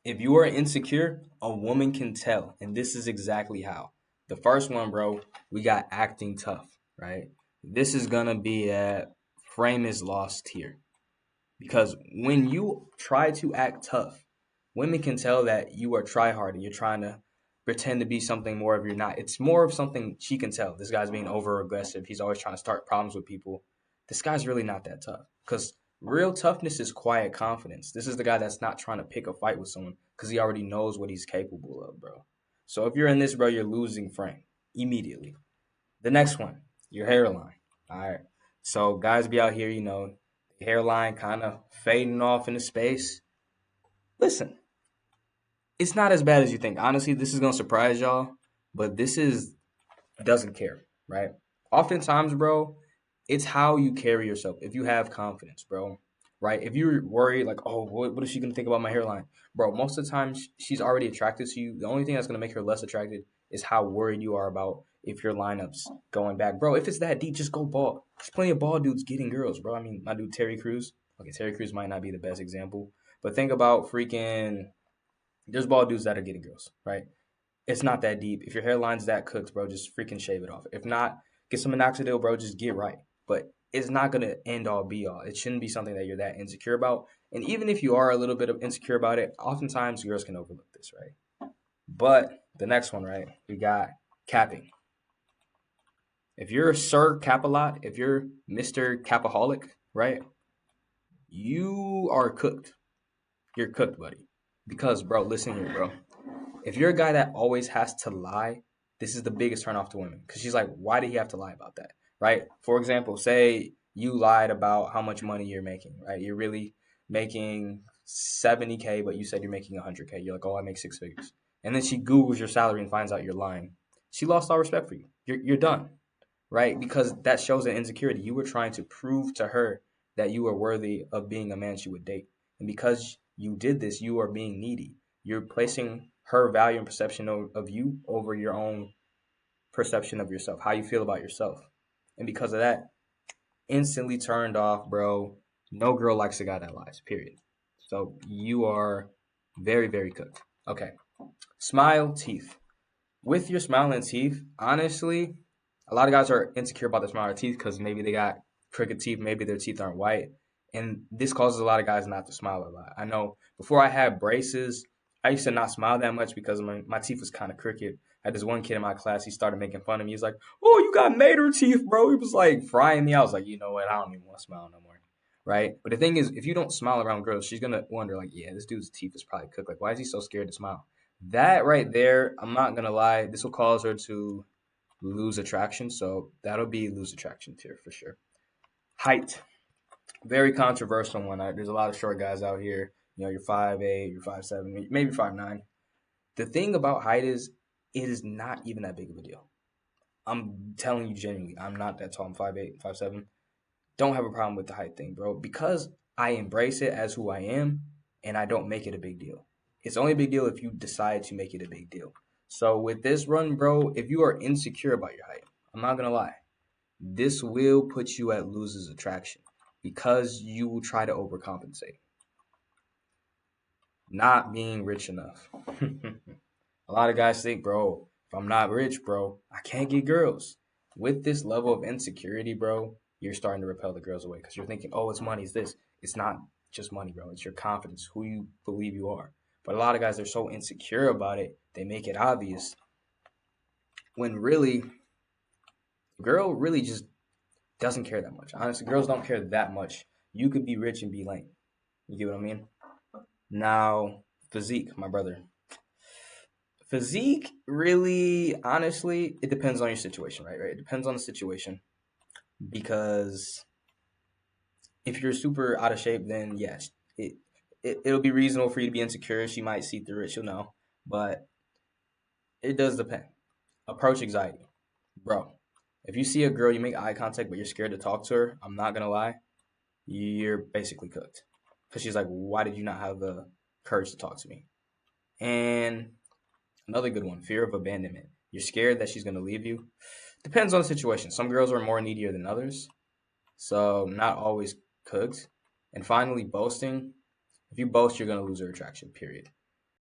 If you are insecure, a woman can tell, and this is exactly how. The first one, bro, we got acting tough, right? This is gonna be a frame is lost here. Because when you try to act tough, women can tell that you are try hard and you're trying to pretend to be something more if you're not. It's more of something she can tell. This guy's being over aggressive. He's always trying to start problems with people. This guy's really not that tough. Because real toughness is quiet confidence. This is the guy that's not trying to pick a fight with someone because he already knows what he's capable of, bro. So if you're in this, bro, you're losing frame immediately. The next one, your hairline. All right. So guys be out here, hairline kind of fading off into space. Listen, it's not as bad as you think. Honestly, this is gonna surprise y'all, but this is doesn't care, right? Oftentimes, bro, it's how you carry yourself. If you have confidence, bro, right? If you're worried, like, oh, what is she gonna think about my hairline, bro? Most of the time, she's already attracted to you. The only thing that's gonna make her less attracted is how worried you are about if your lineup's going back, bro. If it's that deep, just go bald. There's plenty of bald dudes getting girls, bro. I mean, my dude Terry Crews. Okay, Terry Crews might not be the best example, but think about freaking. There's bald dudes that are getting girls, right? It's not that deep. If your hairline's that cooked, bro, just freaking shave it off. If not, get some minoxidil, bro. Just get right. But it's not gonna end all be all. It shouldn't be something that you're that insecure about. And even if you are a little bit of insecure about it, oftentimes girls can overlook this, right? But the next one, right? We got capping. If you're Sir Cap a lot, if you're Mr. Capaholic, right? You are cooked. You're cooked, buddy. Because, bro, listen here, bro. If you're a guy that always has to lie, this is the biggest turn off to women because she's like, why did he have to lie about that, right? For example, say you lied about how much money you're making, right? You're really making 70K, but you said you're making 100K. You're like, oh, I make six figures, and then she Googles your salary and finds out you're lying. She lost all respect for you. You're done, right? Because that shows an insecurity. You were trying to prove to her that you were worthy of being a man she would date, and because you did this, you are being needy. You're placing her value and perception of you over your own perception of yourself, how you feel about yourself. And because of that, instantly turned off, bro. No girl likes a guy that lies, period. So you are very, very cooked. Okay. Smile, teeth. With your smile and teeth, honestly, a lot of guys are insecure about their smile or teeth because maybe they got crooked teeth, maybe their teeth aren't white. And this causes a lot of guys not to smile a lot. I know before I had braces, I used to not smile that much because my teeth was kind of crooked. I had this one kid in my class, he started making fun of me. He's like, oh, you got mater teeth, bro. He was like frying me. I was like, you know what? I don't even want to smile no more. Right? But the thing is, if you don't smile around girls, she's going to wonder, like, yeah, this dude's teeth is probably cooked. Like, why is he so scared to smile? That right there, I'm not going to lie, this will cause her to lose attraction. So that'll be lose attraction tier for sure. Height. Very controversial one. There's a lot of short guys out here. You're 5'8", you're 5'7", maybe 5'9". The thing about height is it is not even that big of a deal. I'm telling you genuinely, I'm not that tall. I'm 5'8", 5'7". Don't have a problem with the height thing, bro, because I embrace it as who I am and I don't make it a big deal. It's only a big deal if you decide to make it a big deal. So with this run, bro, if you are insecure about your height, I'm not going to lie, this will put you at losers attraction because you will try to overcompensate. Not being rich enough. A lot of guys think, bro, if I'm not rich, bro, I can't get girls. With this level of insecurity, bro, you're starting to repel the girls away because you're thinking, oh, it's money, it's this. It's not just money, bro. It's your confidence, who you believe you are. But a lot of guys are so insecure about it, they make it obvious when really, the girl really just doesn't care that much. Honestly, girls don't care that much. You could be rich and be lame. You get what I mean? Now, physique, my brother. Physique, really, honestly, it depends on your situation, right? Right? It depends on the situation because if you're super out of shape, then yes, it'll be reasonable for you to be insecure. She might see through it, she'll know, but it does depend. Approach anxiety, bro. If you see a girl, you make eye contact, but you're scared to talk to her, I'm not gonna lie, you're basically cooked. Because she's like, why did you not have the courage to talk to me? And another good one, fear of abandonment. You're scared that she's gonna leave you. Depends on the situation. Some girls are more needier than others, so not always cooked. And finally, boasting. If you boast, you're gonna lose her attraction. Period.